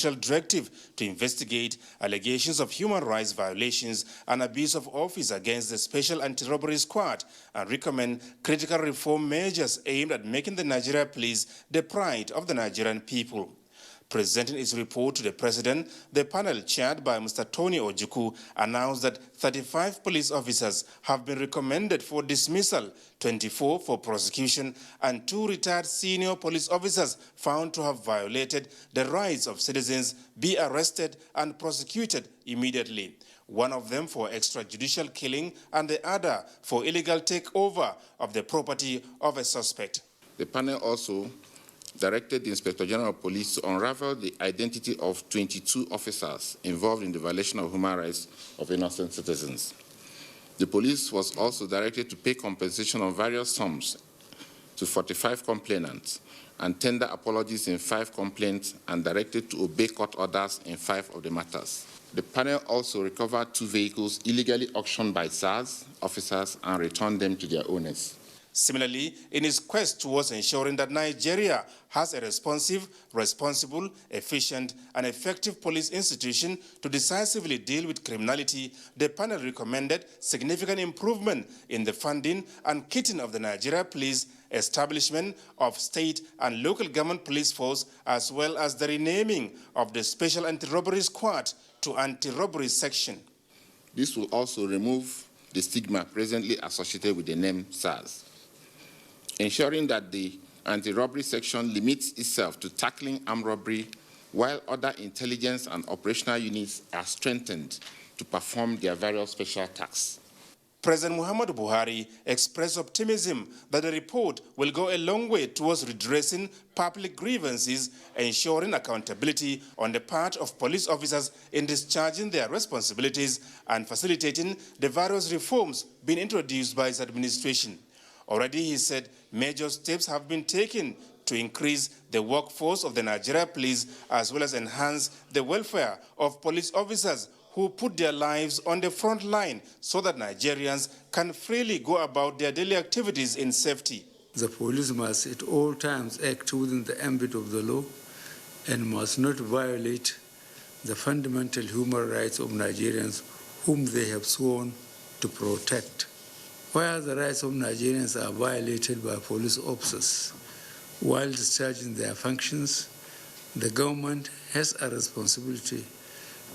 directive to investigate allegations of human rights violations and abuse of office against the Special Anti-Robbery Squad and recommend critical reform measures aimed at making the Nigeria Police the pride of the Nigerian people. Presenting its report to the President, the panel chaired by Mr. Tony Ojukwu announced that 35 police officers have been recommended for dismissal, 24 for prosecution, and 2 retired senior police officers found to have violated the rights of citizens be arrested and prosecuted immediately. One of them for extrajudicial killing and the other for illegal takeover of the property of a suspect. The panel also directed the Inspector General of Police to unravel the identity of 22 officers involved in the violation of human rights of innocent citizens. The police was also directed to pay compensation of various sums to 45 complainants and tender apologies in 5 complaints and directed to obey court orders in 5 of the matters. The panel also recovered 2 vehicles illegally auctioned by SARS officers and returned them to their owners. Similarly, in its quest towards ensuring that Nigeria has a responsive, responsible, efficient, and effective police institution to decisively deal with criminality, the panel recommended significant improvement in the funding and kitting of the Nigeria Police, establishment of state and local government police force, as well as the renaming of the Special Anti-Robbery Squad to Anti-Robbery Section. This will also remove the stigma presently associated with the name SARS. Ensuring that the anti-robbery section limits itself to tackling armed robbery, while other intelligence and operational units are strengthened to perform their various special tasks. President Muhammadu Buhari expressed optimism that the report will go a long way towards redressing public grievances, ensuring accountability on the part of police officers in discharging their responsibilities, and facilitating the various reforms being introduced by his administration. Already, he said, major steps have been taken to increase the workforce of the Nigeria Police as well as enhance the welfare of police officers who put their lives on the front line so that Nigerians can freely go about their daily activities in safety. The police must at all times act within the ambit of the law and must not violate the fundamental human rights of Nigerians whom they have sworn to protect. Where the rights of Nigerians are violated by police officers while discharging their functions, the government has a responsibility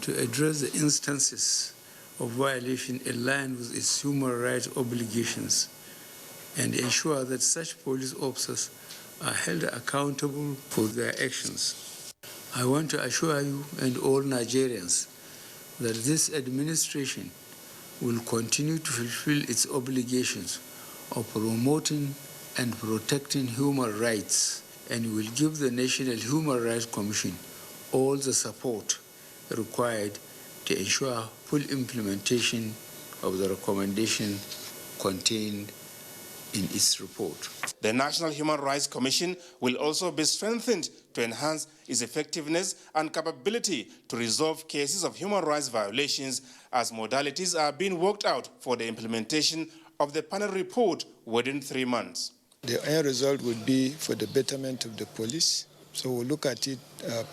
to address the instances of violation in line with its human rights obligations and ensure that such police officers are held accountable for their actions. I want to assure you and all Nigerians that this administration will continue to fulfill its obligations of promoting and protecting human rights and will give the National Human Rights Commission all the support required to ensure full implementation of the recommendation contained in its report. The National Human Rights Commission will also be strengthened to enhance its effectiveness and capability to resolve cases of human rights violations as modalities are being worked out for the implementation of the panel report within 3 months. The end result would be for the betterment of the police. So we'll look at it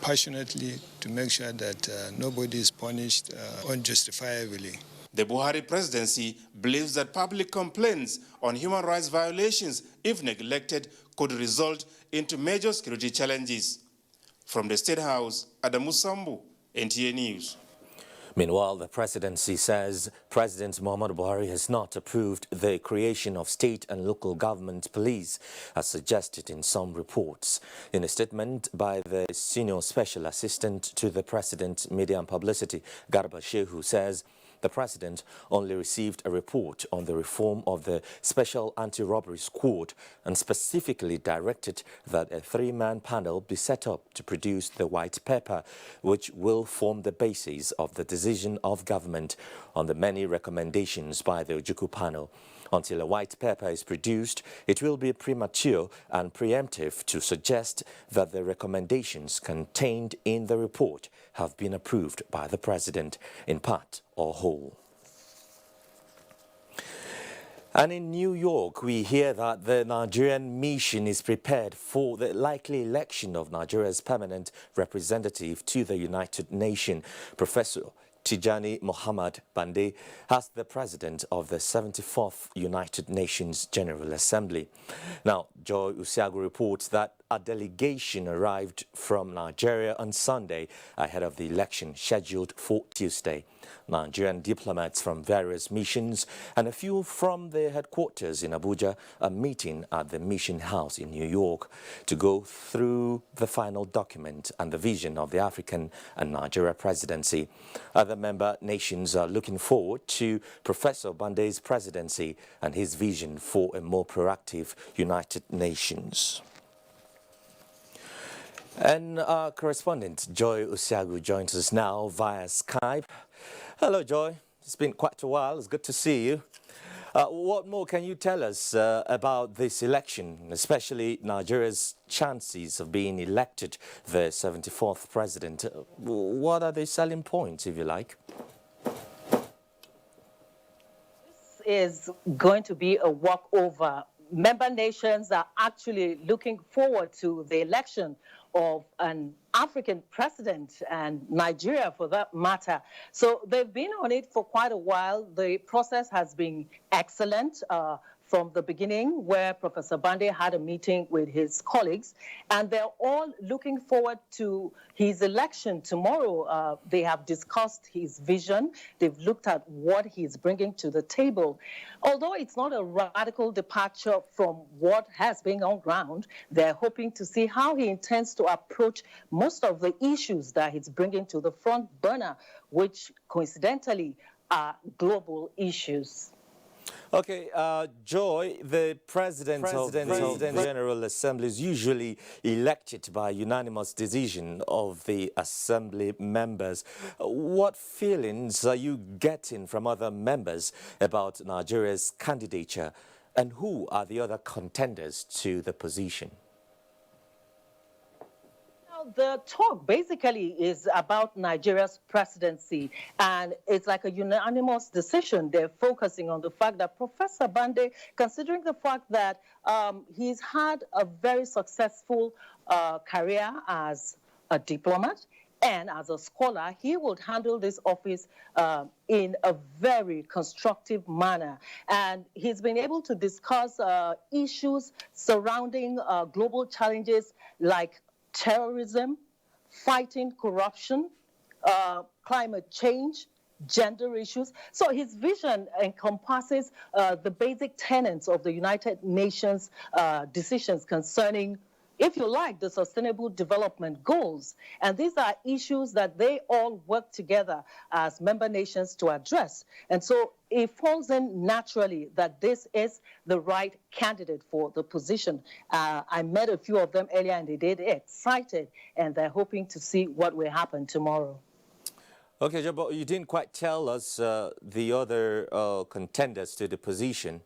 passionately to make sure that nobody is punished unjustifiably. The Buhari presidency believes that public complaints on human rights violations, if neglected, could result into major security challenges. From the State House, Adamu Sambu, NTA News. Meanwhile, the presidency says President Muhammadu Buhari has not approved the creation of state and local government police, as suggested in some reports. In a statement by the senior special assistant to the president, Media and Publicity, Garba Shehu, says the president only received a report on the reform of the Special Anti-Robbery Squad and specifically directed that a 3-man panel be set up to produce the white paper, which will form the basis of the decision of government on the many recommendations by the Ojukwu panel. Until a white paper is produced, it will be premature and preemptive to suggest that the recommendations contained in the report have been approved by the president in part or whole. And in New York, we hear that the Nigerian mission is prepared for the likely election of Nigeria's permanent representative to the United Nations. Professor Tijani Muhammad Bande as the president of the 74th United Nations General Assembly. Now, Joy Usiagu reports that a delegation arrived from Nigeria on Sunday ahead of the election scheduled for Tuesday. Nigerian diplomats from various missions and a few from their headquarters in Abuja are meeting at the Mission House in New York to go through the final document and the vision of the African and Nigeria presidency. Other member nations are looking forward to Professor Bande's presidency and his vision for a more proactive United Nations. And our correspondent Joy Usiagu joins us now via Skype. Hello, Joy. It's been quite a while. It's good to see you. What more can you tell us about this election, especially Nigeria's chances of being elected the 74th president? What are the selling points, if you like? This is going to be a walkover. Member nations are actually looking forward to the election of an African president and Nigeria for that matter. So they've been on it for quite a while. The process has been excellent from the beginning, where Professor Bande had a meeting with his colleagues, and they're all looking forward to his election tomorrow. They have discussed his vision. They've looked at what he's bringing to the table. Although it's not a radical departure from what has been on ground, they're hoping to see how he intends to approach most of the issues that he's bringing to the front burner, which coincidentally are global issues. Okay, Joy, the President of the General Assembly is usually elected by unanimous decision of the Assembly members. What feelings are you getting from other members about Nigeria's candidature, and who are the other contenders to the position? The talk basically is about Nigeria's presidency, and it's like a unanimous decision. They're focusing on the fact that Professor Bande, considering the fact that he's had a very successful career as a diplomat and as a scholar, he would handle this office in a very constructive manner. And he's been able to discuss issues surrounding global challenges like terrorism, fighting corruption, climate change, gender issues. So his vision encompasses the basic tenets of the United Nations decisions concerning, if you like, the Sustainable Development Goals. And these are issues that they all work together as member nations to address. And so it falls in naturally that this is the right candidate for the position. I met a few of them earlier, and they're excited, and they're hoping to see what will happen tomorrow. Okay, Joe, but you didn't quite tell us the other contenders to the position.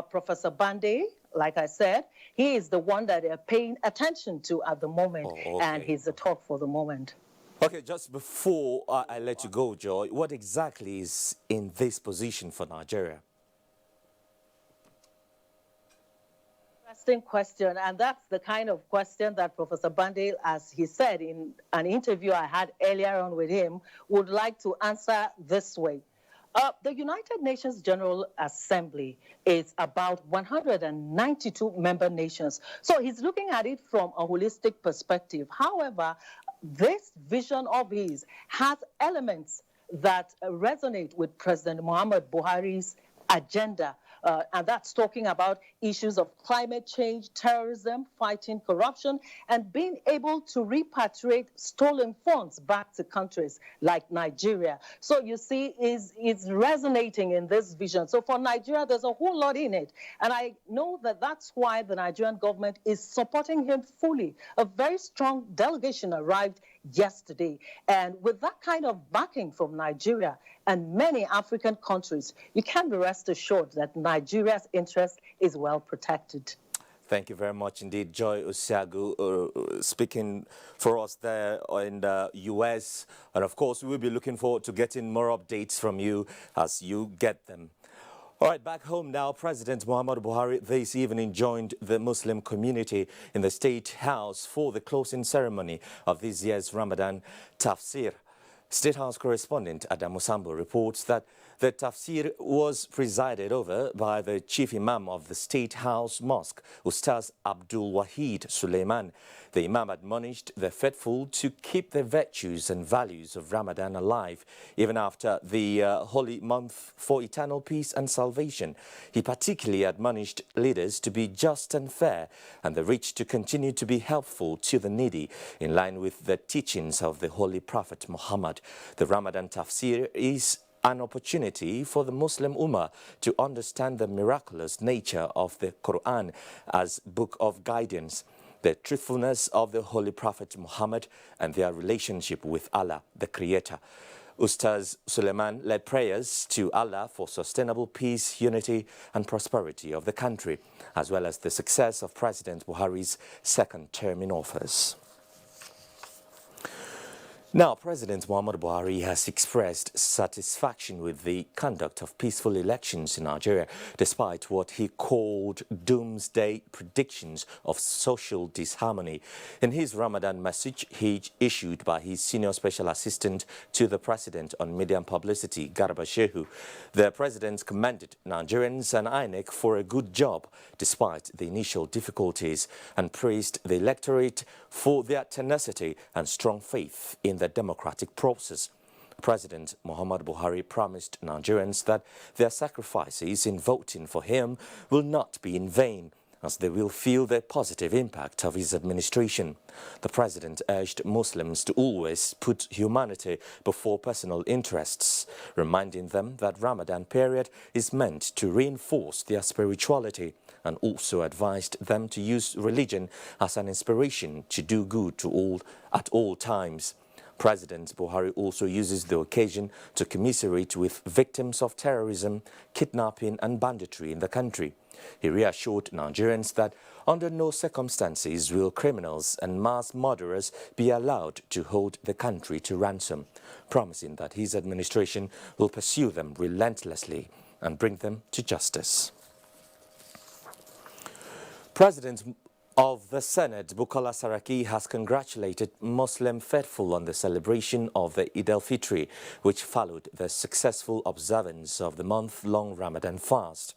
Professor Bande, like I said, he is the one that they're paying attention to at the moment, and he's the talk for the moment. Okay, just before I let you go, Joy, what exactly is in this position for Nigeria? Interesting question, and that's the kind of question that Professor Bande, as he said in an interview I had earlier on with him, would like to answer this way. The United Nations General Assembly is about 192 member nations. So he's looking at it from a holistic perspective. However, this vision of his has elements that resonate with President Muhammad Buhari's agenda. And that's talking about issues of climate change, terrorism, fighting corruption, and being able to repatriate stolen funds back to countries like Nigeria. So you see, it's resonating in this vision. So for Nigeria, there's a whole lot in it. And I know that that's why the Nigerian government is supporting him fully. A very strong delegation arrived yesterday. And with that kind of backing from Nigeria and many African countries, you can be rest assured that Nigeria's interest is well protected. Thank you very much indeed, Joy Osiagu, speaking for us there in the U.S. And of course, we'll be looking forward to getting more updates from you as you get them. All right, back home now, President Muhammadu Buhari this evening joined the Muslim community in the State House for the closing ceremony of this year's Ramadan Tafsir. State House correspondent Adamu Sambo reports that the tafsir was presided over by the chief imam of the State House Mosque, Ustaz Abdul Wahid Suleiman. The imam admonished the faithful to keep the virtues and values of Ramadan alive, even after the holy month for eternal peace and salvation. He particularly admonished leaders to be just and fair, and the rich to continue to be helpful to the needy, in line with the teachings of the Holy Prophet Muhammad. The Ramadan Tafsir is an opportunity for the Muslim Ummah to understand the miraculous nature of the Quran as book of guidance, the truthfulness of the Holy Prophet Muhammad, and their relationship with Allah, the Creator. Ustaz Suleiman led prayers to Allah for sustainable peace, unity and prosperity of the country, as well as the success of President Buhari's second term in office. Now, President Muhammadu Buhari has expressed satisfaction with the conduct of peaceful elections in Nigeria, despite what he called doomsday predictions of social disharmony. In his Ramadan message, he issued by his senior special assistant to the president on media and publicity, Garba Shehu, the president commended Nigerians and INEC for a good job despite the initial difficulties, and praised the electorate for their tenacity and strong faith in the democratic process. President Muhammadu Buhari promised Nigerians that their sacrifices in voting for him will not be in vain, as they will feel the positive impact of his administration. The president urged Muslims to always put humanity before personal interests, reminding them that Ramadan period is meant to reinforce their spirituality, and also advised them to use religion as an inspiration to do good to all at all times. President Buhari also uses the occasion to commiserate with victims of terrorism, kidnapping and banditry in the country. He reassured Nigerians that under no circumstances will criminals and mass murderers be allowed to hold the country to ransom, promising that his administration will pursue them relentlessly and bring them to justice. President of the Senate, Bukola Saraki, has congratulated Muslim faithful on the celebration of the Eid al-Fitr, which followed the successful observance of the month-long Ramadan fast.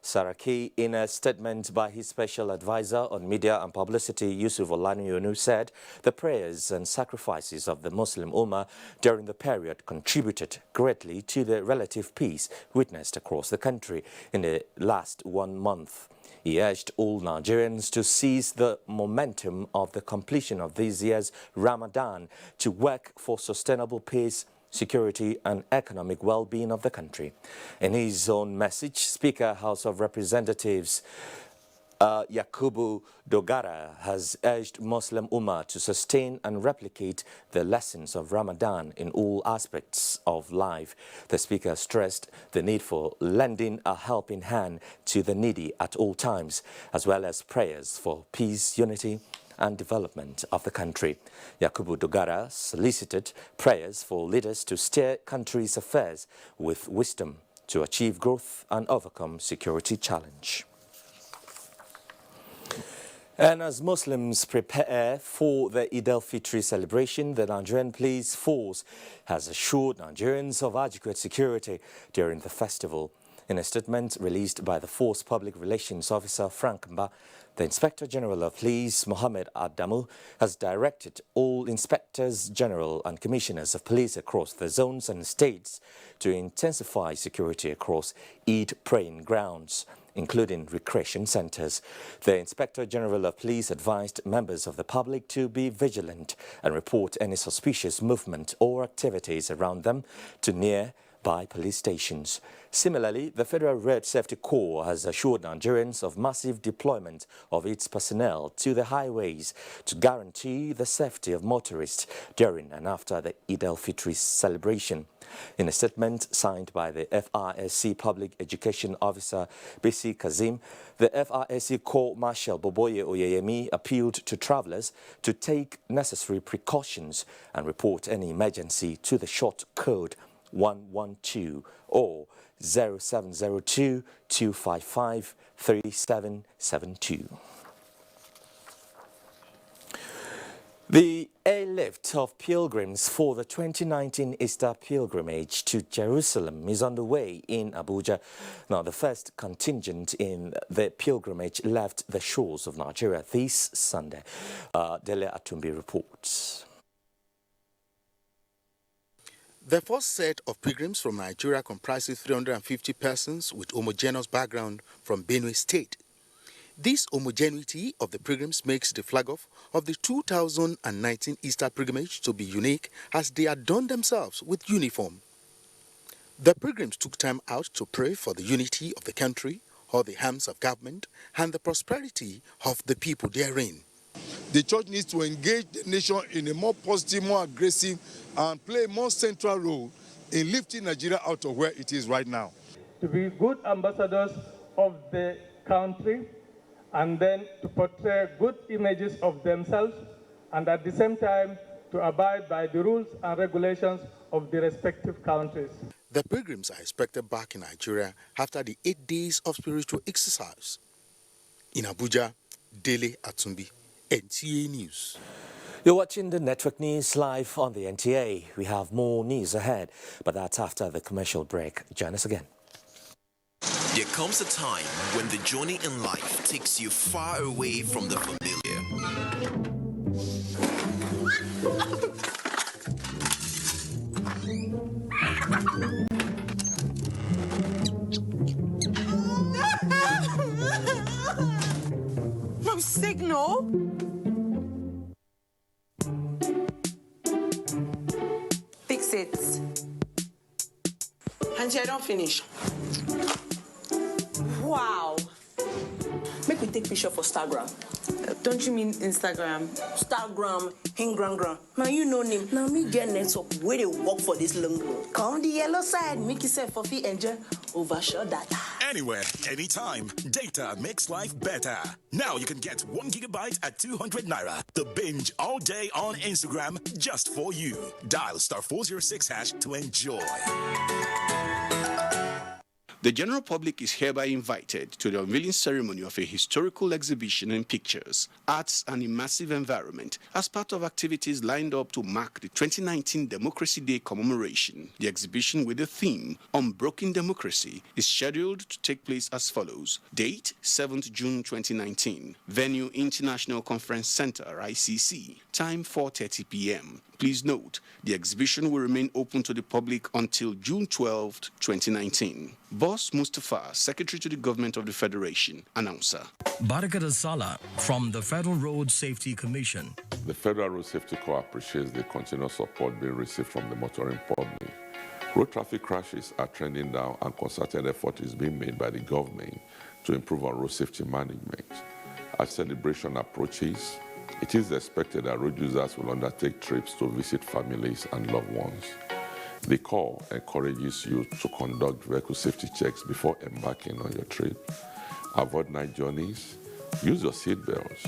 Saraki, in a statement by his special advisor on media and publicity, Yusuf Olanionu, said the prayers and sacrifices of the Muslim Ummah during the period contributed greatly to the relative peace witnessed across the country in the last 1 month. He urged all Nigerians to seize the momentum of the completion of this year's Ramadan to work for sustainable peace, security and economic well-being of the country. In his own message, Speaker, House of Representatives Yakubu Dogara has urged Muslim Ummah to sustain and replicate the lessons of Ramadan in all aspects of life. The Speaker stressed the need for lending a helping hand to the needy at all times, as well as prayers for peace, unity and development of the country. Yakubu Dogara solicited prayers for leaders to steer country's affairs with wisdom to achieve growth and overcome security challenge. And as Muslims prepare for the Eid al-Fitr celebration, the Nigerian Police Force has assured Nigerians of adequate security during the festival. In a statement released by the Force Public Relations Officer Frank Mba, the Inspector General of Police, Mohammed Adamu, has directed all Inspectors General and Commissioners of Police across the zones and states to intensify security across Eid praying grounds, including recreation centres. The Inspector General of Police advised members of the public to be vigilant and report any suspicious movement or activities around them to near by police stations. Similarly, the Federal Road Safety Corps has assured Nigerians of massive deployment of its personnel to the highways to guarantee the safety of motorists during and after the Eid al-Fitr celebration. In a statement signed by the FRSC Public Education Officer Bisi Kazim, the FRSC Corps Marshal Boboye Oyeyemi appealed to travelers to take necessary precautions and report any emergency to the short code 112 or 0702 255 3772. The airlift of pilgrims for the 2019 Easter pilgrimage to Jerusalem is underway in Abuja. Now, the first contingent in the pilgrimage left the shores of Nigeria this Sunday. Dele Atumbi reports. The first set of pilgrims from Nigeria comprises 350 persons with homogeneous background from Benue State. This homogeneity of the pilgrims makes the flag-off of the 2019 Easter pilgrimage to be unique, as they adorn themselves with uniform. The pilgrims took time out to pray for the unity of the country, all the arms of government, and the prosperity of the people therein. The church needs to engage the nation in a more positive, more aggressive, and play a more central role in lifting Nigeria out of where it is right now. To be good ambassadors of the country, and then to portray good images of themselves, and at the same time to abide by the rules and regulations of the respective countries. The pilgrims are expected back in Nigeria after the 8 days of spiritual exercise. In Abuja, Dele Atumbi, NTA News. You're watching the Network News live on the NTA. We have more news ahead, but that's after the commercial break. Join us again. There comes a time when the journey in life takes you far away from the familiar. No signal? Fix it. Auntie, I don't finish. Wow. Make we take picture for Instagram. Don't you mean Instagram? Instagram, Hingram. Now you know him. Now me get network where they work for this long road. Come the yellow side, make yourself for free enjoy overshot data. Anywhere, anytime. Data makes life better. Now you can get 1 gigabyte at 200 naira. The binge all day on Instagram just for you. Dial *406# to enjoy. The general public is hereby invited to the unveiling ceremony of a historical exhibition in pictures, arts and immersive environment as part of activities lined up to mark the 2019 Democracy Day commemoration. The exhibition with the theme Unbroken Democracy is scheduled to take place as follows. Date 7th June 2019. Venue International Conference Center, ICC. Time 4:30 p.m. Please note, the exhibition will remain open to the public until June 12, 2019. Boss Mustafa, Secretary to the Government of the Federation, announcer. Barakat Salah from the Federal Road Safety Commission. The Federal Road Safety Corps appreciates the continuous support being received from the motoring public. Road traffic crashes are trending down, and concerted effort is being made by the government to improve on road safety management. As celebration approaches, it is expected that road users will undertake trips to visit families and loved ones. The Corps encourages you to conduct vehicle safety checks before embarking on your trip. Avoid night journeys, use your seat belts,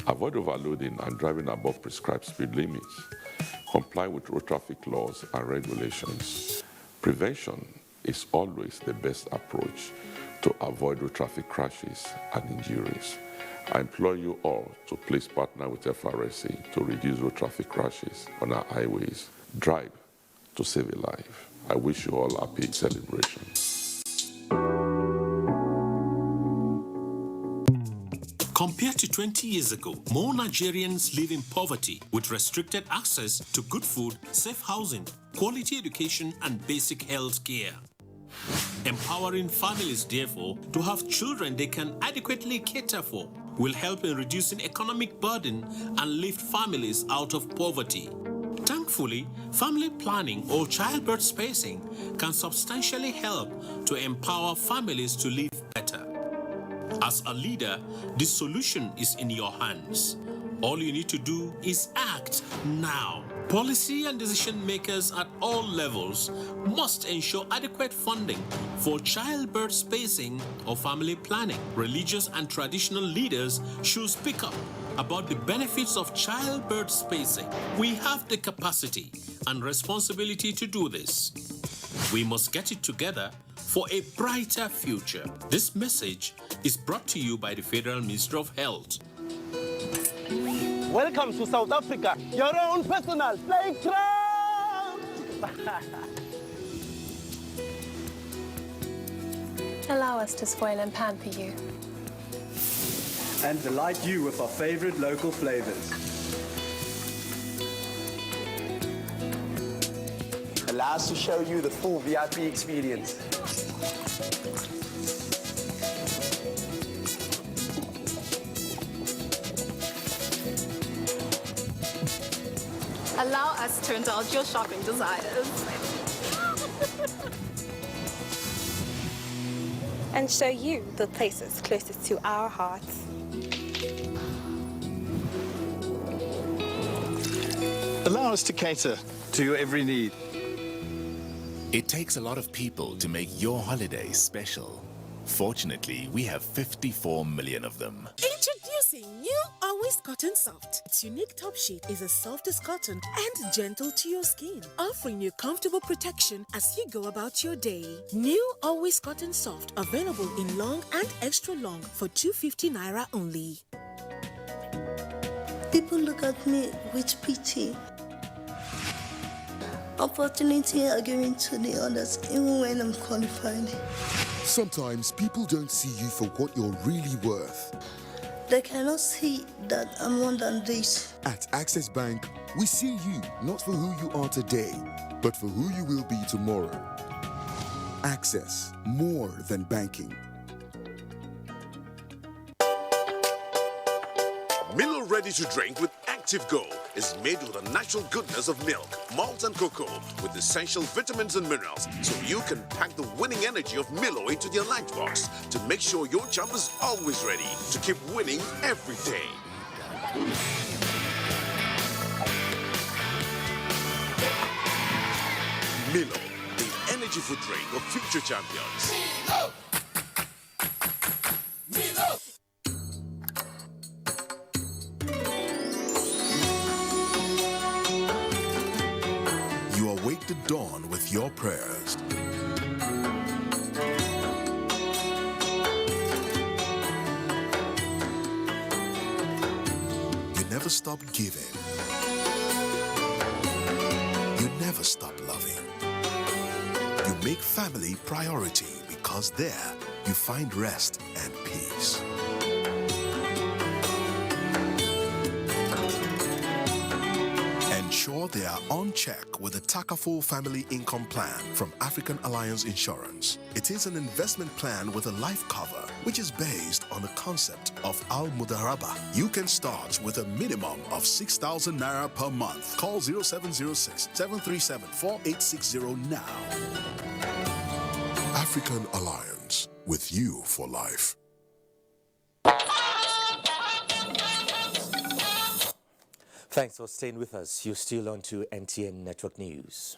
avoid overloading and driving above prescribed speed limits. Comply with road traffic laws and regulations. Prevention is always the best approach to avoid road traffic crashes and injuries. I implore you all to please partner with FRSC to reduce road traffic crashes on our highways. Drive to save a life. I wish you all a happy celebration. Compared to 20 years ago, more Nigerians live in poverty with restricted access to good food, safe housing, quality education, and basic health care. Empowering families, therefore, to have children they can adequately cater for will help in reducing economic burden and lift families out of poverty. Thank Thankfully, family planning or childbirth spacing can substantially help to empower families to live better. As a leader, the solution is in your hands. All you need to do is act now. Policy and decision makers at all levels must ensure adequate funding for childbirth spacing or family planning. Religious and traditional leaders should speak up about the benefits of childbirth spacing. We have the capacity and responsibility to do this. We must get it together for a brighter future. This message is brought to you by the Federal Ministry of Health. Welcome to South Africa, your own personal playground. Allow us to spoil and pamper you. And delight you with our favorite local flavors. Allow us to show you the full VIP experience. Allow us to indulge your shopping desires. And show you the places closest to our hearts. Allow us to cater to your every need. It takes a lot of people to make your holiday special. Fortunately, we have 54 million of them. Introducing new Always Cotton Soft. Its unique top sheet is as soft as cotton and gentle to your skin, offering you comfortable protection as you go about your day. New Always Cotton Soft, available in long and extra long for 250 Naira only. People look at me with pity. Opportunity are given to the others even when I'm qualified. Sometimes people don't see you for what you're really worth. They cannot see that I'm more than this. At Access Bank, we see you not for who you are today, but for who you will be tomorrow. Access, more than banking. Milo Ready to Drink with Active Go is made with the natural goodness of milk, malt and cocoa with essential vitamins and minerals, so you can pack the winning energy of Milo into your lunchbox to make sure your jump is always ready to keep winning every day. Milo, the energy food drink of future champions. Milo! Milo! You awake the dawn with your prayers. You never stop giving. You never stop loving. You make family priority because there you find rest and peace. Ensure they are on check with the Takaful Family Income Plan from African Alliance Insurance. It is an investment plan with a life cover, which is based on the concept of Al-Mudaraba. You can start with a minimum of 6,000 Naira per month. Call 0706 737 4860 now. African Alliance, with you for life. Thanks for staying with us. You're still on to NTA Network News.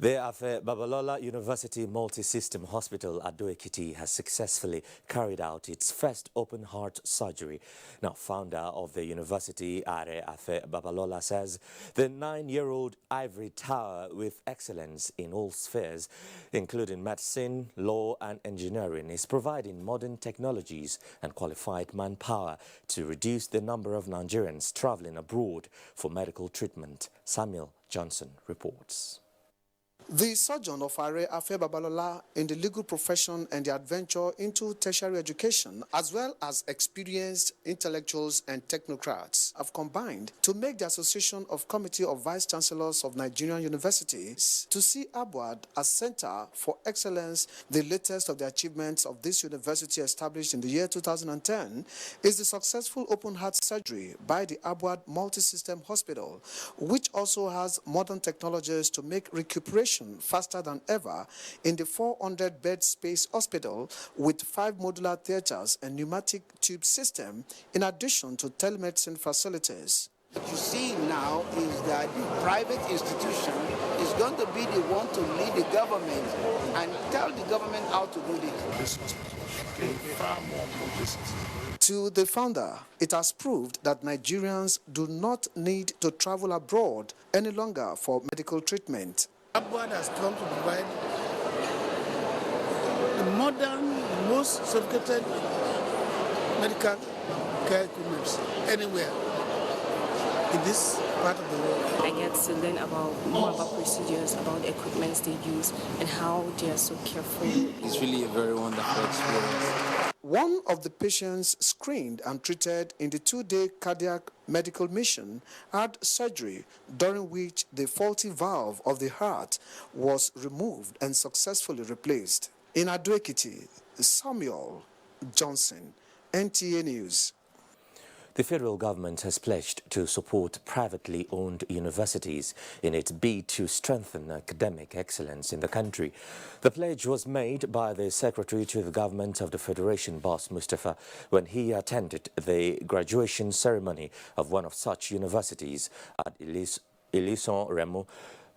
The Apapa Babalola University Multi-System Hospital at Ado-Ekiti has successfully carried out its first open heart surgery. Now, founder of the university, Apapa Babalola, says the 9-year-old ivory tower with excellence in all spheres, including medicine, law and engineering, is providing modern technologies and qualified manpower to reduce the number of Nigerians traveling abroad for medical treatment. Samuel Johnson reports. The sojourn of Are Afe Babalola in the legal profession and the adventure into tertiary education, as well as experienced intellectuals and technocrats, have combined to make the Association of Committee of Vice Chancellors of Nigerian Universities to see ABUAD as Center for Excellence. The latest of the achievements of this university, established in the year 2010, is the successful open-heart surgery by the ABUAD Multi-System Hospital, which also has modern technologies to make recuperation faster than ever in the 400-bed space hospital with 5 modular theaters and pneumatic tube system, in addition to telemedicine facilities. What you see now is that the private institution is going to be the one to lead the government and tell the government how to do this. Far more publicity. To the founder, it has proved that Nigerians do not need to travel abroad any longer for medical treatment. ABUAD has come to provide the modern, most sophisticated medical care equipment anywhere in this part of the world. I get to learn more about procedures, about the equipment they use, and how they are so careful. It's really a very wonderful experience. One of the patients screened and treated in the 2-day cardiac medical mission had surgery, during which the faulty valve of the heart was removed and successfully replaced. In Ado-Ekiti, Samuel Johnson, NTA News. The federal government has pledged to support privately owned universities in its bid to strengthen academic excellence in the country. The pledge was made by the Secretary to the Government of the Federation, Boss Mustafa, when he attended the graduation ceremony of one of such universities at Ilison Remo,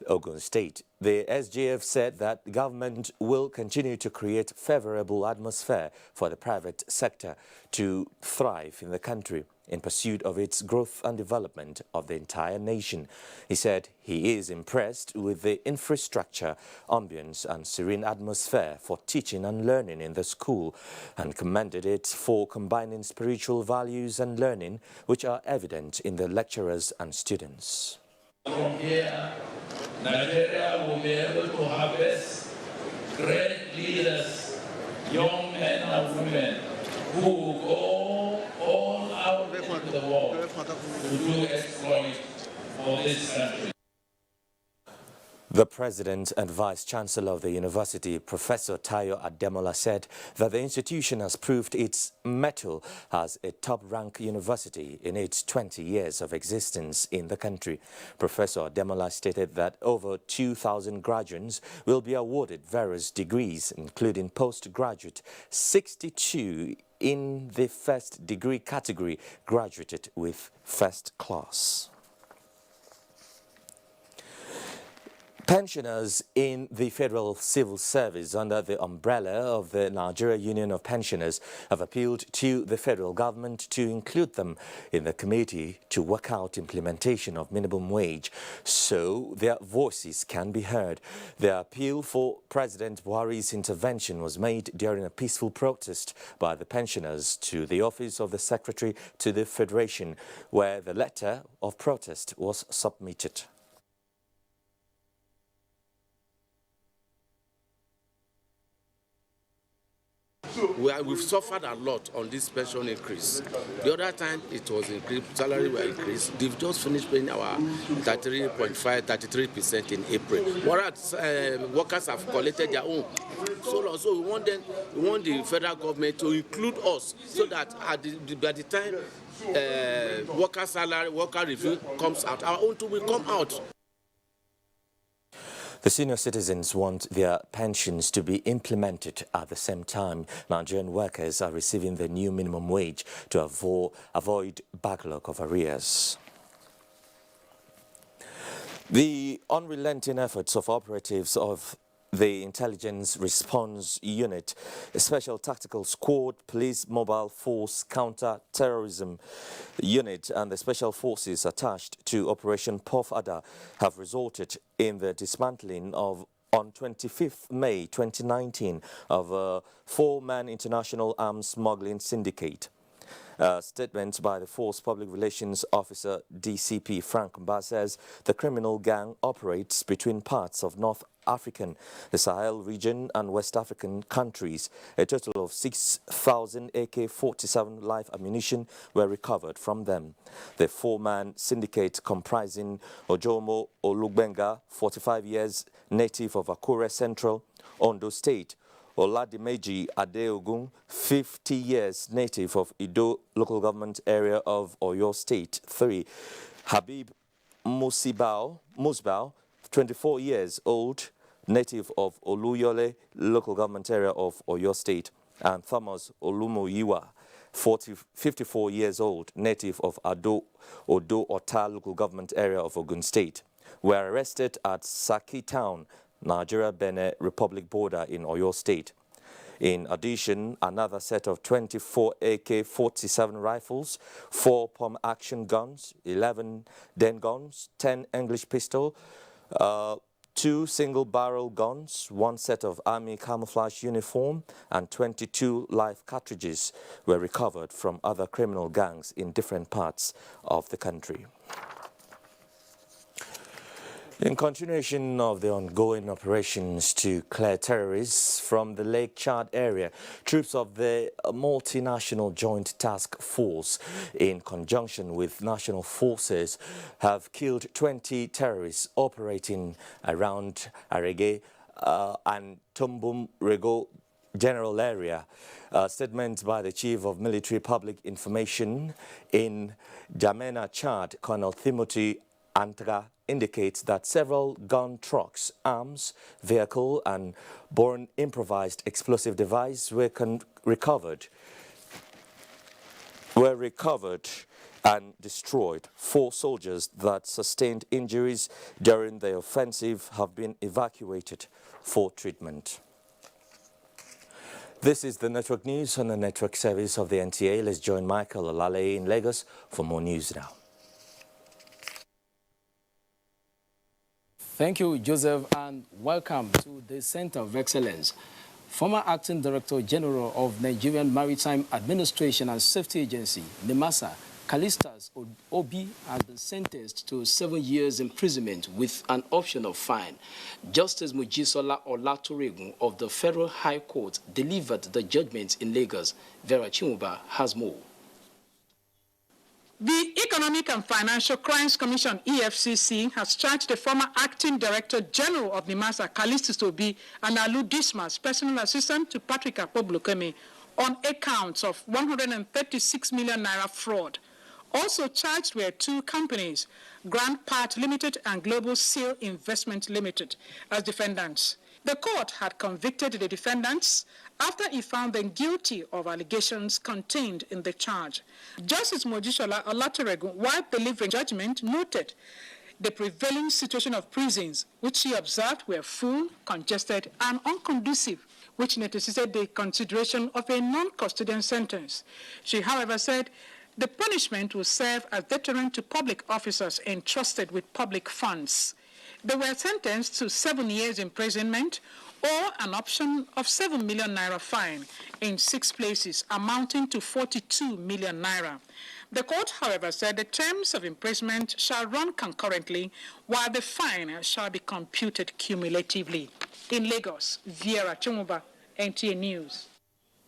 Ogun State. The SGF said that the government will continue to create favorable atmosphere for the private sector to thrive in the country in pursuit of its growth and development of the entire nation. He said he is impressed with the infrastructure, ambience and serene atmosphere for teaching and learning in the school, and commended it for combining spiritual values and learning, which are evident in the lecturers and students. From here, Nigeria will be able to harvest great leaders, young men and women who will go all out into the world to do exploits for this country. The President and Vice-Chancellor of the University, Professor Tayo Ademola, said that the institution has proved its mettle as a top-ranked university in its 20 years of existence in the country. Professor Ademola stated that over 2,000 graduates will be awarded various degrees, including postgraduate. 62 in the first degree category graduated with first class. Pensioners in the Federal Civil Service under the umbrella of the Nigeria Union of Pensioners have appealed to the federal government to include them in the committee to work out implementation of minimum wage so their voices can be heard. The appeal for President Buhari's intervention was made during a peaceful protest by the pensioners to the office of the Secretary to the Federation, where the letter of protest was submitted. We've suffered a lot on this pension increase. The other time it was increased, salary were increased. They've just finished paying our 33% in April. Whereas workers have collected their own. So we want the federal government to include us so that by the time worker review comes out, our own too will come out. The senior citizens want their pensions to be implemented at the same time Nigerian workers are receiving the new minimum wage to avoid backlog of arrears. The unrelenting efforts of operatives of the Intelligence Response Unit, a Special Tactical Squad, Police Mobile Force Counter-Terrorism Unit and the Special Forces attached to Operation Pofada have resulted in the dismantling of, on 25th May 2019, of a 4-man international arms smuggling syndicate. A statement by the Force Public Relations Officer DCP Frank Mba says the criminal gang operates between parts of North African, the Sahel region and West African countries. A total of 6,000 AK-47 live ammunition were recovered from them. The four-man syndicate comprising Ojomo Olugbenga, 45 years, native of Akure Central, Ondo State; Oladimeji Adeogun, 50 years, native of Ido local government area of Oyo State. 3. Habib Musbao, 24 years old, native of Oluyole local government area of Oyo State. And Thomas Olumoyiwa, 54 years old, native of Odo Ota local government area of Ogun State, were arrested at Saki Town, Nigeria-Benin Republic border in Oyo State. In addition, another set of 24 AK-47 rifles, 4 pump-action guns, 11 den guns, 10 English pistol, 2 single-barrel guns, 1 set of army camouflage uniform, and 22 live cartridges were recovered from other criminal gangs in different parts of the country. In continuation of the ongoing operations to clear terrorists from the Lake Chad area, troops of the Multinational Joint Task Force, in conjunction with national forces, have killed 20 terrorists operating around Arege and Tombum Rego general area. A statement by the Chief of Military Public Information in Jamena, Chad, Colonel Timothy Antra, indicates that several gun trucks, arms, vehicle and borne improvised explosive device were recovered and destroyed. 4 soldiers that sustained injuries during the offensive have been evacuated for treatment. This is the network news on the network service of the NTA. Let's join Michael Olale in Lagos for more news now. Thank you, Joseph, and welcome to the Center of Excellence. Former Acting Director General of Nigerian Maritime Administration and Safety Agency, NIMASA, Callistus Obi, has been sentenced to 7 years imprisonment with an option of fine. Justice Mojisola Olatoregun of the Federal High Court delivered the judgment in Lagos. Vera Chimuba has more. The Economic and Financial Crimes Commission, EFCC, has charged the former Acting Director General of NIMASA, Callistus Obi, and Alu Dismas, personal assistant to Patrick Akpoblukemi, on accounts of 136 million naira fraud. Also charged were 2 companies, Grand Part Limited and Global Seal Investment Limited, as defendants. The court had convicted the defendants after it found them guilty of allegations contained in the charge. Justice Mojisola Olatoregun, while delivering judgment, noted the prevailing situation of prisons, which she observed were full, congested, and unconducive, which necessitated the consideration of a non-custodial sentence. She, however, said the punishment will serve as deterrent to public officers entrusted with public funds. They were sentenced to 7 years imprisonment or an option of 7 million naira fine in 6 places, amounting to 42 million naira. The court, however, said the terms of imprisonment shall run concurrently, while the fine shall be computed cumulatively. In Lagos, Viera Chimuba, NTA News.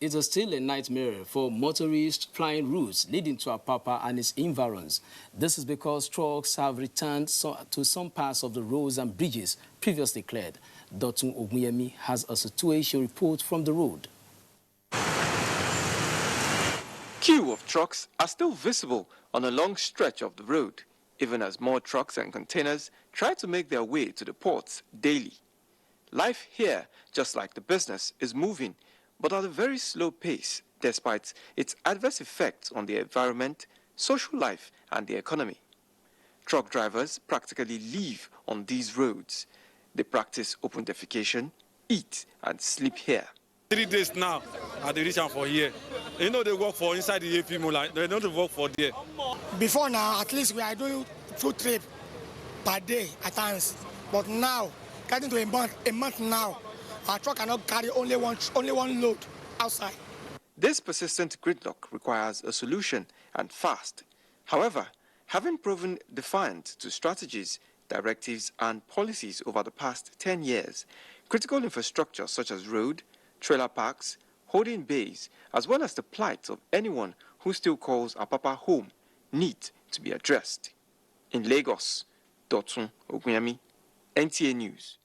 It is still a nightmare for motorists flying routes leading to Apapa and its environs. This is because trucks have returned to some parts of the roads and bridges previously cleared. Dotun Oguyemi has a situation report from the road. Queue of trucks are still visible on a long stretch of the road, even as more trucks and containers try to make their way to the ports daily. Life here, just like the business, is moving, but at a very slow pace, despite its adverse effects on the environment, social life, and the economy. Truck drivers practically live on these roads. They practice open defecation, eat, and sleep here. 3 days now, at the region for here. You know they work for inside the AP Mula, they don't work for there. Before now, at least we are doing 2 trips per day at times. But now, getting to a month now, our truck cannot carry only one load outside. This persistent gridlock requires a solution, and fast. However, having proven defiant to strategies, directives and policies over the past 10 years, critical infrastructure such as road, trailer parks, holding bays, as well as the plight of anyone who still calls Apapa home, need to be addressed. In Lagos, Dotun Ogunyami, NTA News.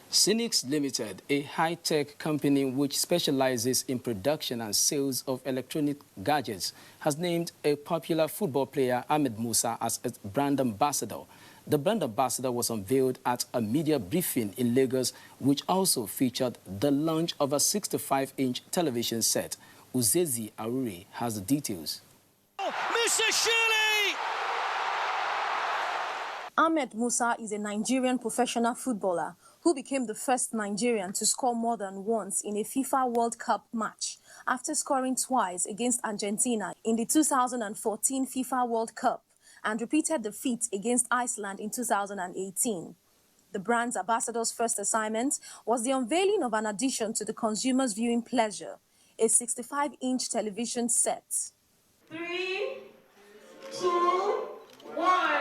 Synix Limited, a high-tech company which specializes in production and sales of electronic gadgets, has named a popular football player, Ahmed Musa, as its brand ambassador. The brand ambassador was unveiled at a media briefing in Lagos, which also featured the launch of a 65-inch television set. Uzezi Aruri has the details. Musa Shirley! Ahmed Musa is a Nigerian professional footballer who became the first Nigerian to score more than once in a FIFA World Cup match after scoring twice against Argentina in the 2014 FIFA World Cup and repeated the feat against Iceland in 2018. The brand's ambassador's first assignment was the unveiling of an addition to the consumer's viewing pleasure, a 65-inch television set. 3, 2, 1.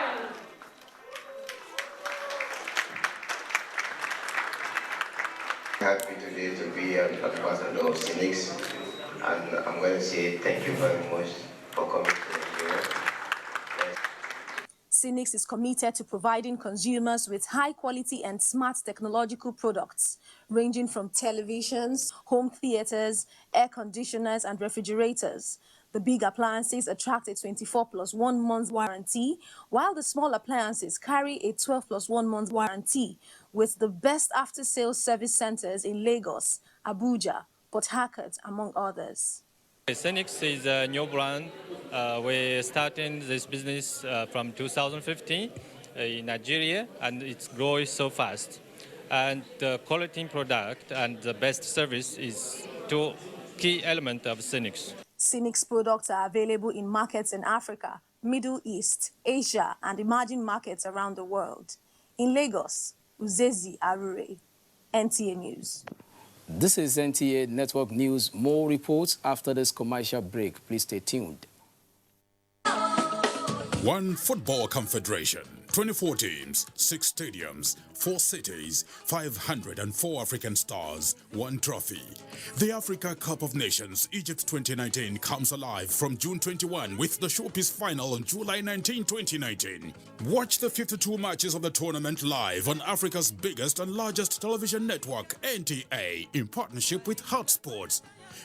Happy today to be an ambassador of Synix, and I'm going to say thank you very much for coming to Nigeria. Synix is committed to providing consumers with high-quality and smart technological products, ranging from televisions, home theaters, air conditioners, and refrigerators. The big appliances attract a 24+1 month warranty, while the small appliances carry a 12+1 month warranty, with the best after-sales service centers in Lagos, Abuja, Port Harcourt, among others. Synix is a new brand. We're starting this business from 2015 in Nigeria, and it's growing so fast. And the quality product and the best service is two key elements of Synix. Synix products are available in markets in Africa, Middle East, Asia, and emerging markets around the world. In Lagos, Uzezi Arure, NTA News. This is NTA Network News. More reports after this commercial break. Please stay tuned. One Football Confederation, 24 teams, 6 stadiums, 4 cities, 504 African stars, 1 trophy. The Africa Cup of Nations Egypt 2019 comes alive from June 21 with the showpiece final on July 19, 2019. Watch the 52 matches of the tournament live on Africa's biggest and largest television network, NTA, in partnership with Hot Sports.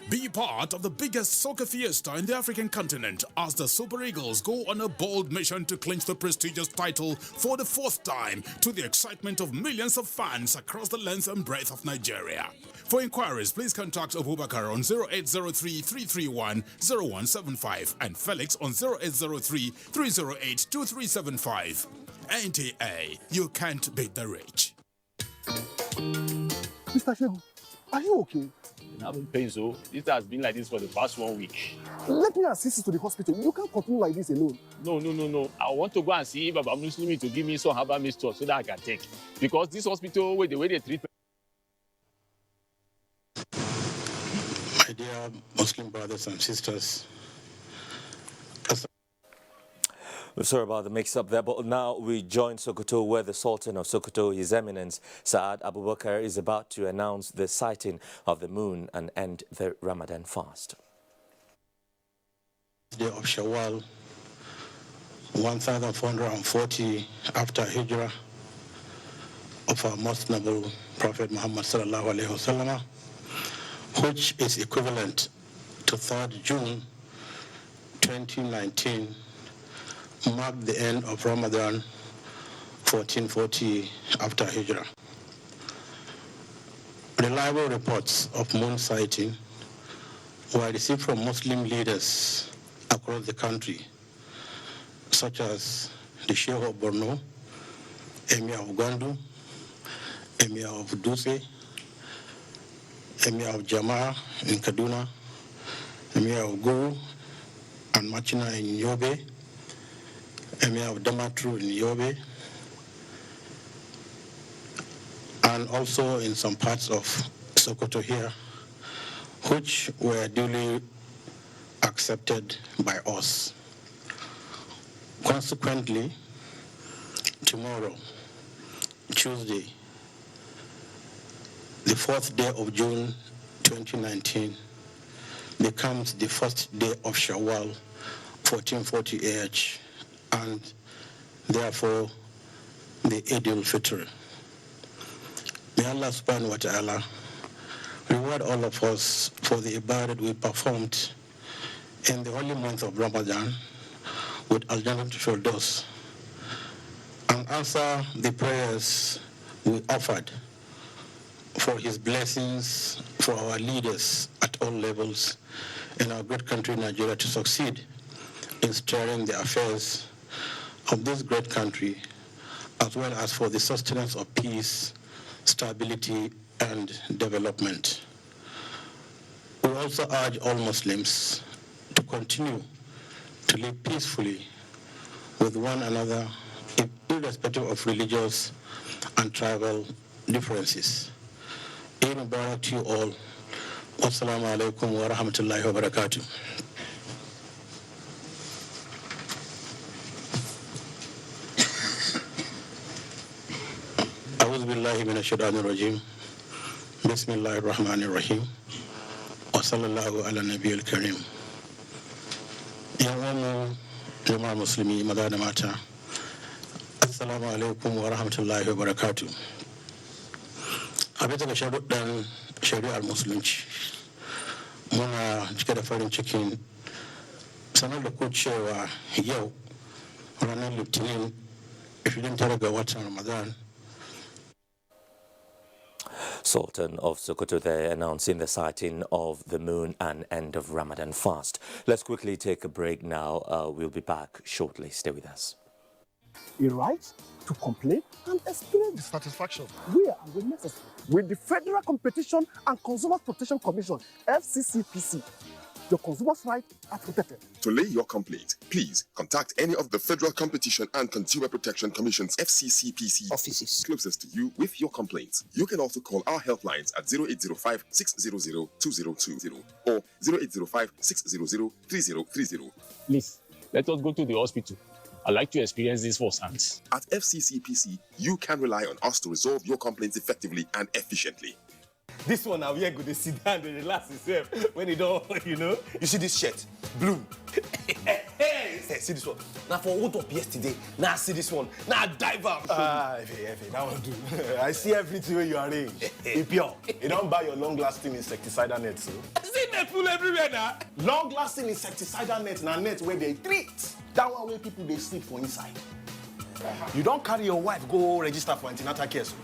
Be part of the biggest soccer fiesta in the African continent as the Super Eagles go on a bold mission to clinch the prestigious title for the 4th time, to the excitement of millions of fans across the length and breadth of Nigeria. For inquiries, please contact Abubakar on 0803-331-0175 and Felix on 0803-308-2375. NTA, you can't beat the rich. Mr. Shehu, are you okay? I'm having pain, so this has been like this for the past 1 week. Let me assist you to the hospital. You can't continue like this alone. No. I want to go and see Baba Muslimi to give me some herbal mixture so that I can take. Because this hospital, the way they treat. My dear Muslim brothers and sisters, We're sorry about the mix-up there, but now we join Sokoto, where the Sultan of Sokoto, His Eminence Saad Abubakar, is about to announce the sighting of the moon and end the Ramadan fast. Day of Shawwal, 1440 after Hijrah of our most noble Prophet Muhammad sallallahu alaihi wasallam, which is equivalent to 3rd June 2019. Marked the end of Ramadan 1440 after Hijrah. Reliable reports of moon sighting were received from Muslim leaders across the country, such as the Sheikh of Borno, Emir of Gwandu, Emir of Duse, Emir of Jama'ah in Kaduna, Emir of Guru and Machina in Yobe, Emir of Damatru in Yobe, and also in some parts of Sokoto here, which were duly accepted by us. Consequently, tomorrow, Tuesday, the 4th day of June 2019, becomes the first day of Shawwal 1440 AH, and therefore the Eid al-Fitr. May Allah subhanahu wa ta'ala reward all of us for the ibadat we performed in the holy month of Ramadan with Al-Jannah Firdaus, and answer the prayers we offered for his blessings for our leaders at all levels in our great country Nigeria to succeed in steering the affairs of this great country, as well as for the sustenance of peace, stability, and development. We also urge all Muslims to continue to live peacefully with one another, irrespective of religious and tribal differences. Eid Mubarak to you all. Wassalamu alaikum wa rahmatullahi wa barakatuh. A'udhu billahi minash shaitanir rajim. Bismillahir rahmanir rahim. Wa sallallahu ala nabiyil karim. Yan uwanmu jama'a musulmi maza da mata, assalamu alaikum wa rahmatullahi wa barakatuh. A bisa ga sharuɗan shari'ar musulunci, muna cike da farin cikin sanar da ku cewa yau ranar Litinin 29 ga watan Ramadan. Sultan of Sokoto there announcing the sighting of the moon and end of Ramadan fast. Let's quickly take a break now. We'll be back shortly. Stay with us. A right to complain and experience dissatisfaction where and when necessary with the Federal Competition and Consumer Protection Commission, FCCPC. Your consumers' rights are protected. To lay your complaint, please contact any of the Federal Competition and Consumer Protection Commission's FCCPC offices closest to you with your complaints. You can also call our helplines at 0805 600 2020 or 0805 600 3030. Please, let us go to the hospital. I'd like to experience this firsthand. At FCCPC, you can rely on us to resolve your complaints effectively and efficiently. This one now, we are going to sit down and relax yourself when you don't, You see this shirt? Blue. Hey, see this one? Now for hold up yesterday, now see this one. Now dive out. That one do. I see everything where you arrange. Pure. You don't buy your long-lasting insecticidal net, so. See net full everywhere now. Long-lasting insecticidal net, now net where they treat. That one where people they sleep for inside. You don't carry your wife go register for antenatal care. So.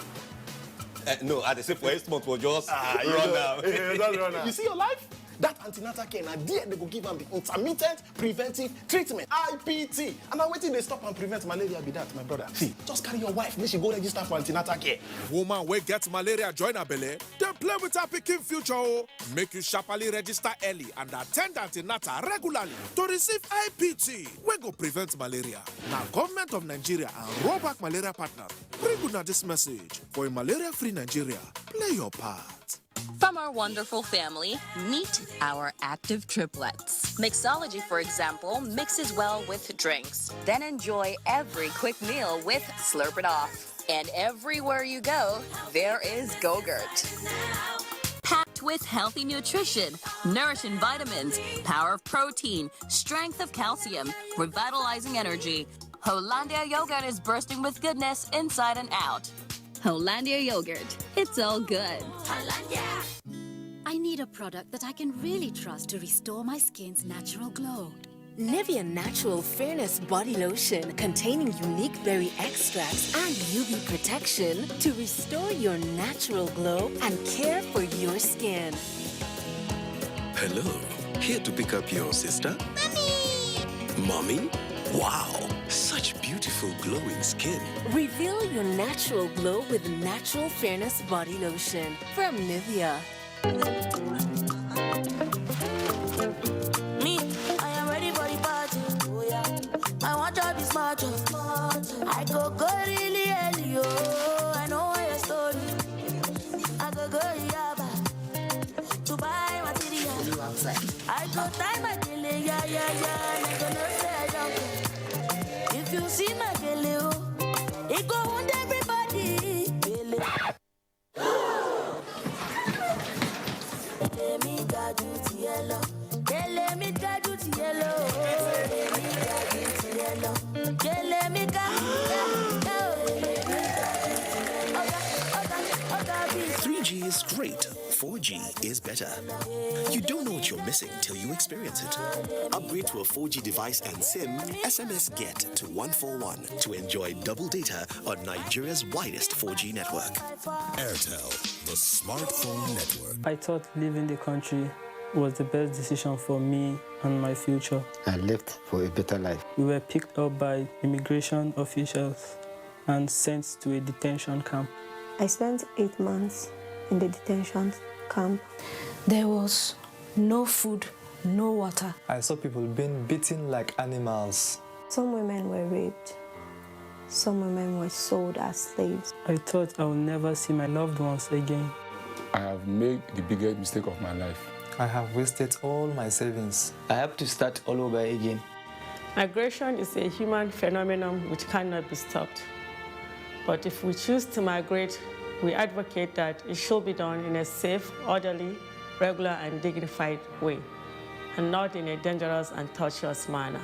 No, at the same for 8 months for just run out. You see your life? That antenatal care, now there they go give them the intermittent preventive treatment, IPT. And now waiting they stop and prevent malaria be that, my brother. See, just carry your wife, make she go register for antenatal care. Woman wey get malaria join her belle, then play with her pikin future. Make you sharply register early and attend antenatal regularly to receive IPT. We go prevent malaria. Now, Government of Nigeria and Rollback Malaria Partner bring you this message for a malaria-free Nigeria. Play your part. From our wonderful family, meet our active triplets. Mixology, for example, mixes well with drinks. Then enjoy every quick meal with Slurp It Off. And everywhere you go, there is Go-Gurt. Packed with healthy nutrition, nourishing vitamins, power of protein, strength of calcium, revitalizing energy, Hollandia yogurt is bursting with goodness inside and out. Hollandia yogurt. It's all good. Hollandia. I need a product that I can really trust to restore my skin's natural glow. Nivea Natural Fairness Body Lotion containing unique berry extracts and UV protection to restore your natural glow and care for your skin. Hello, here to pick up your sister? Mommy? Wow, such beautiful glowing skin. Reveal your natural glow with Natural Fairness Body Lotion from Nivea. Me, I am ready for the party. Oh yeah, I want to be smart. I go really early. Oh, I know your story. I go yaba to buy material. I go time my daily. gele o. It go wound everybody. Gele. Gele mi gaju ti yellow. Gele mi gaju ti yellow. Gele mi gaju ti yellow. 3G is great. 4G is better. You don't know what you're missing till you experience it. Upgrade to a 4G device and SIM, SMS Get to 141 to enjoy double data on Nigeria's widest 4G network. Airtel, the smartphone network. I thought leaving the country was the best decision for me and my future. I left for a better life. We were picked up by immigration officials and sent to a detention camp. I spent 8 months in the detention camp. There was no food, no water. I saw people being beaten like animals. Some women were raped. Some women were sold as slaves. I thought I would never see my loved ones again. I have made the biggest mistake of my life. I have wasted all my savings. I have to start all over again. Migration is a human phenomenon which cannot be stopped. But if we choose to migrate, we advocate that it should be done in a safe, orderly, regular, and dignified way, and not in a dangerous and tortuous manner.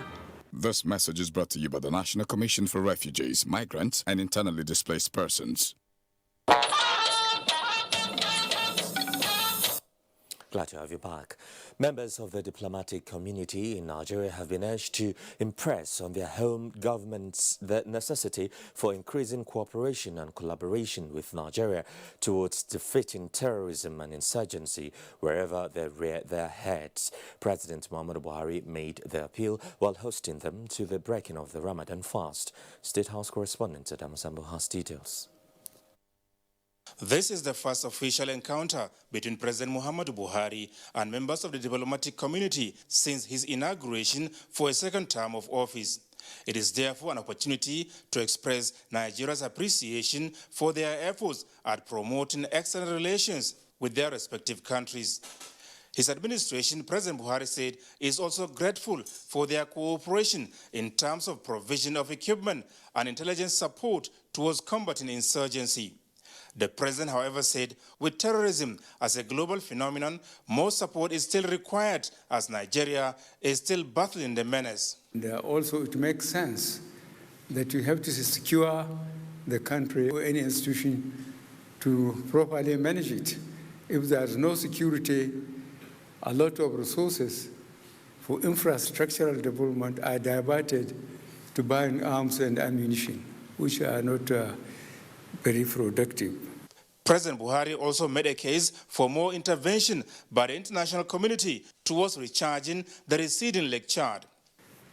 This message is brought to you by the National Commission for Refugees, Migrants, and Internally Displaced Persons. Glad to have you back. Members of the diplomatic community in Nigeria have been urged to impress on their home governments the necessity for increasing cooperation and collaboration with Nigeria towards defeating terrorism and insurgency wherever they rear their heads. President Muhammadu Buhari made the appeal while hosting them to the breaking of the Ramadan fast. State House correspondent Adam Sambo has details. This is the first official encounter between President Muhammadu Buhari and members of the diplomatic community since his inauguration for a second term of office. It is therefore an opportunity to express Nigeria's appreciation for their efforts at promoting excellent relations with their respective countries. His administration, President Buhari said, is also grateful for their cooperation in terms of provision of equipment and intelligence support towards combating insurgency. The president, however, said with terrorism as a global phenomenon, more support is still required as Nigeria is still battling the menace. And also, it makes sense that you have to secure the country or any institution to properly manage it. If there's no security, a lot of resources for infrastructural development are diverted to buying arms and ammunition, which are not very productive. President Buhari also made a case for more intervention by the international community towards recharging the receding Lake Chad.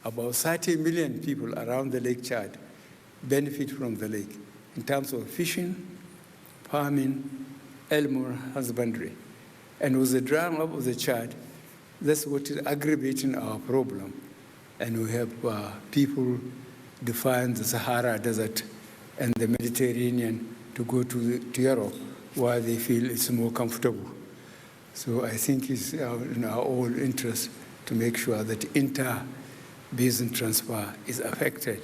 About 30 million people around the Lake Chad benefit from the lake in terms of fishing, farming, animal husbandry. And with the drying up of the Chad, that's what is aggravating our problem. And we have people define the Sahara Desert and the Mediterranean to go to Europe, where they feel it's more comfortable. So I think it's in our own interest to make sure that inter-basin transfer is affected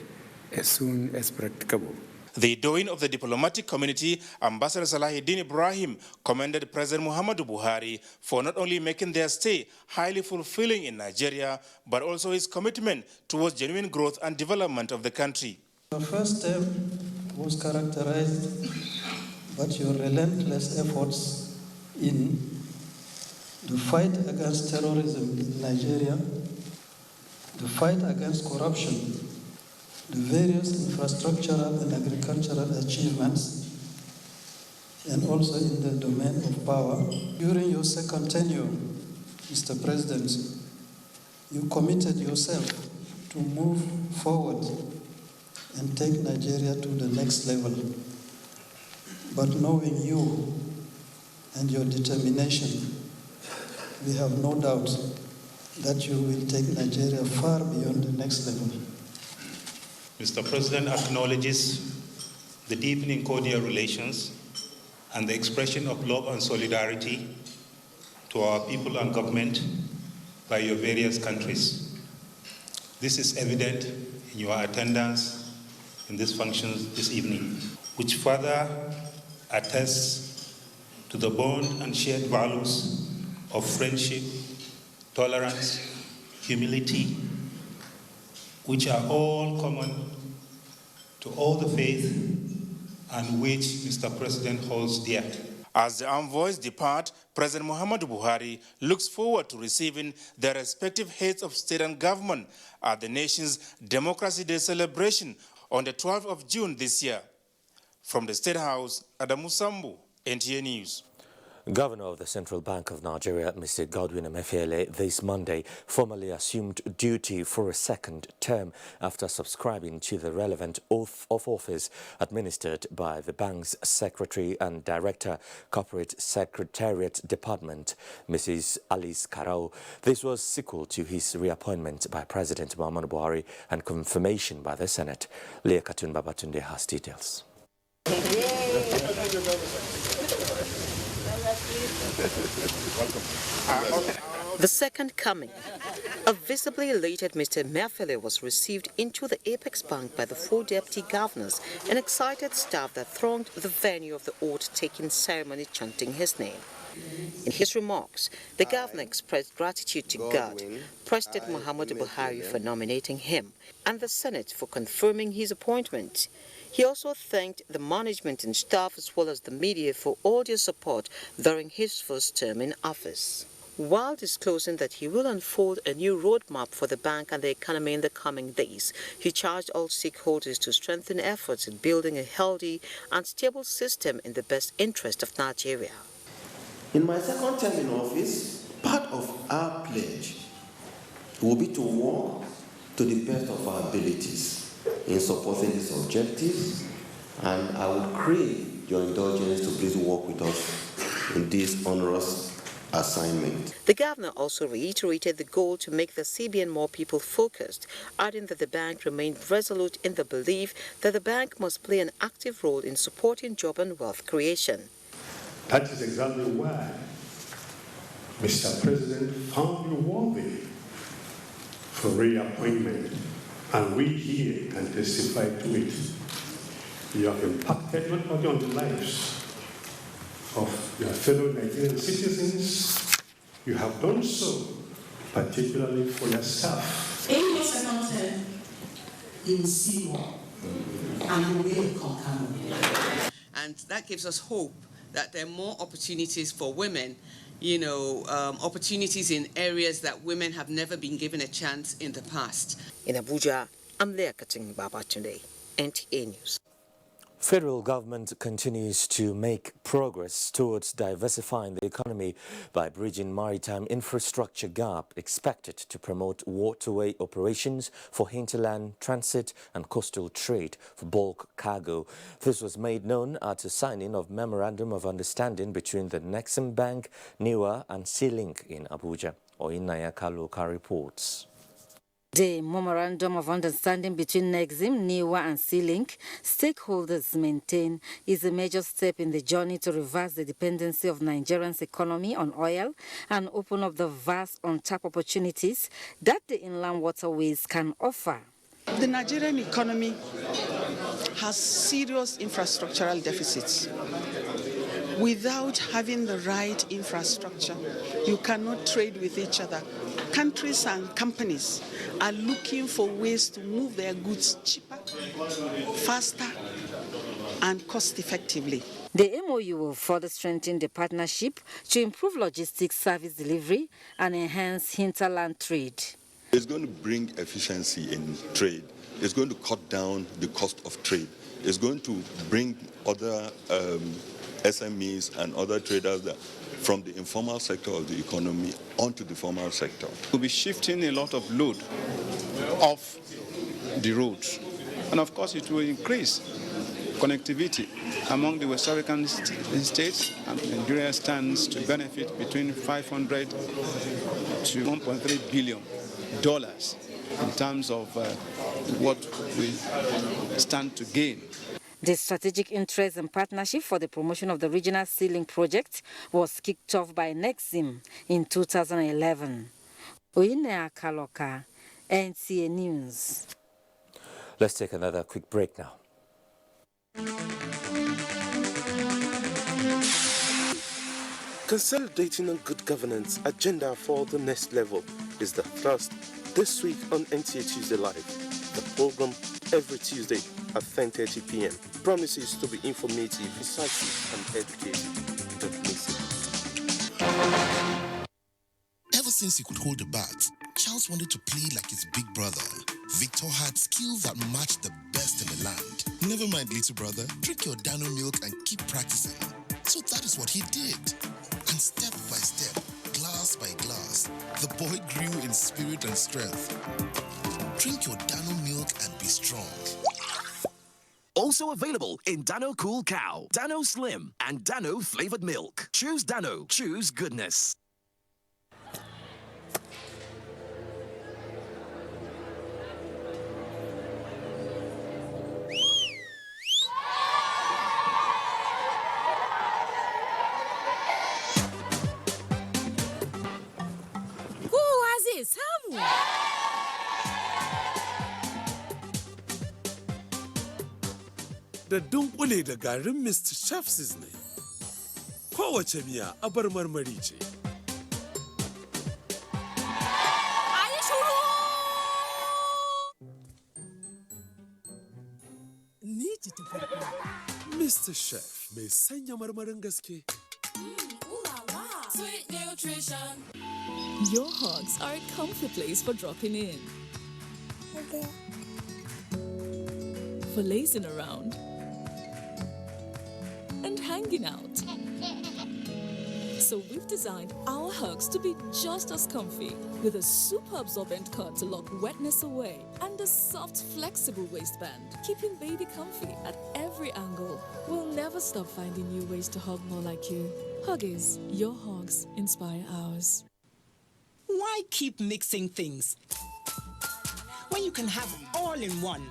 as soon as practicable. The doing of the diplomatic community, Ambassador Salahuddin Ibrahim commended President Muhammadu Buhari for not only making their stay highly fulfilling in Nigeria, but also his commitment towards genuine growth and development of the country. The first step was characterized by your relentless efforts in the fight against terrorism in Nigeria, the fight against corruption, the various infrastructural and agricultural achievements, and also in the domain of power. During your second tenure, Mr. President, you committed yourself to move forward and take Nigeria to the next level. But knowing you and your determination, we have no doubt that you will take Nigeria far beyond the next level. Mr. President acknowledges the deepening cordial relations and the expression of love and solidarity to our people and government by your various countries. This is evident in your attendance in this function this evening, which further attests to the bond and shared values of friendship, tolerance, humility, which are all common to all the faith and which Mr. President holds dear. As the envoys depart, President Muhammadu Buhari looks forward to receiving their respective heads of state and government at the nation's Democracy Day celebration on the 12th of June this year. From the State House, Adamu Sambu, NTA News. Governor of the Central Bank of Nigeria, Mr. Godwin Emefiele, this Monday formally assumed duty for a second term after subscribing to the relevant oath of office administered by the bank's Secretary and Director, Corporate Secretariat Department, Mrs. Alice Karau. This was sequel to his reappointment by President Muhammadu Buhari and confirmation by the Senate. Leah Katun Babatunde has details. The second coming. A visibly elated Mr. Emefiele was received into the Apex Bank by the 4 deputy governors and excited staff that thronged the venue of the oath-taking ceremony chanting his name. In his remarks, the governor expressed gratitude to God, President Muhammadu Buhari for nominating him, and the Senate for confirming his appointment. He also thanked the management and staff as well as the media for all their support during his first term in office. While disclosing that he will unfold a new roadmap for the bank and the economy in the coming days, he charged all stakeholders to strengthen efforts in building a healthy and stable system in the best interest of Nigeria. In my second term in office, part of our pledge will be to work to the best of our abilities in supporting these objectives, and I will crave your indulgence to please work with us in this onerous assignment. The governor also reiterated the goal to make the CBN more people-focused, adding that the bank remained resolute in the belief that the bank must play an active role in supporting job and wealth creation. That is exactly why Mr. President found you worthy for reappointment, and we here can testify to it. You have impacted not only on the lives of your fellow Nigerian citizens, you have done so particularly for your staff. In your second term, you will see more, and you will conquer more. And that gives us hope that there are more opportunities for women, opportunities in areas that women have never been given a chance in the past. In Abuja, I'm Leah Katun Babatunde, NTA News. Federal government continues to make progress towards diversifying the economy by bridging maritime infrastructure gap expected to promote waterway operations for hinterland transit and coastal trade for bulk cargo. This was made known at a signing of Memorandum of Understanding between the Nexim Bank, NIWA and C-Link in Abuja. Oinaya Kaloka reports. The Memorandum of Understanding between Nexim, NIWA and C-Link, stakeholders maintain, is a major step in the journey to reverse the dependency of Nigeria's economy on oil and open up the vast untapped opportunities that the inland waterways can offer. The Nigerian economy has serious infrastructural deficits. Without having the right infrastructure, you cannot trade with each other. Countries and companies are looking for ways to move their goods cheaper, faster, and cost-effectively. The MOU will further strengthen the partnership to improve logistics service delivery and enhance hinterland trade. It's going to bring efficiency in trade. It's going to cut down the cost of trade. It's going to bring other SMEs and other traders from the informal sector of the economy onto the formal sector. We'll be shifting a lot of load off the roads. And of course, it will increase connectivity among the West African states, and Nigeria stands to benefit between $500 to $1.3 billion in terms of what we stand to gain. The strategic interest and partnership for the promotion of the regional C-Link project was kicked off by Nexim in 2011. Oinea Kaloka, NTA News. Let's take another quick break now. Consolidating on good governance agenda for the next level is the thrust this week on NTA Tuesday Live. The program every Tuesday at 10:30 p.m. promises to be informative, decisive, and educative. Don't miss it. Ever since he could hold a bat, Charles wanted to play like his big brother. Victor had skills that matched the best in the land. Never mind, little brother, drink your Dano milk and keep practicing. So that is what he did. And step by step, glass by glass, the boy grew in spirit and strength. Drink your Dano milk and be strong. Also available in Dano Cool Cow, Dano Slim, and Dano Flavored Milk. Choose Dano. Choose goodness. Samu. Da dunkule da garin Mr. Chef's ne. Kowace miya abar marmari ce. Ni ce ta farko. Mr. Chef mai sanya marmarin gaske. Sweet nutrition. Your hugs are a comfy place for dropping in, for lazing around, and hanging out. So we've designed our hugs to be just as comfy, with a super absorbent cut to lock wetness away and a soft, flexible waistband, keeping baby comfy at every angle. We'll never stop finding new ways to hug more like you. Huggies, your hugs inspire ours. Why keep mixing things when you can have all in one?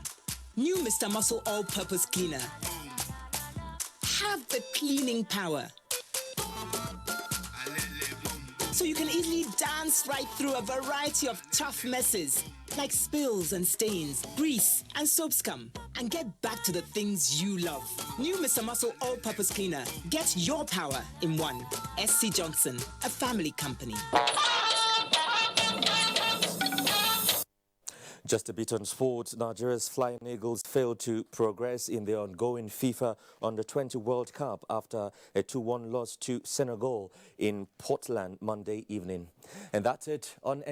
New Mr. Muscle All-Purpose Cleaner. Have the cleaning power, so you can easily dance right through a variety of tough messes like spills and stains, grease and soap scum, and get back to the things you love. New Mr. Muscle All-Purpose Cleaner. Get your power in one. SC Johnson, a family company. Just a bit on sports. Nigeria's Flying Eagles failed to progress in the ongoing FIFA Under-20 World Cup after a 2-1 loss to Senegal in Portland Monday evening. And that's it on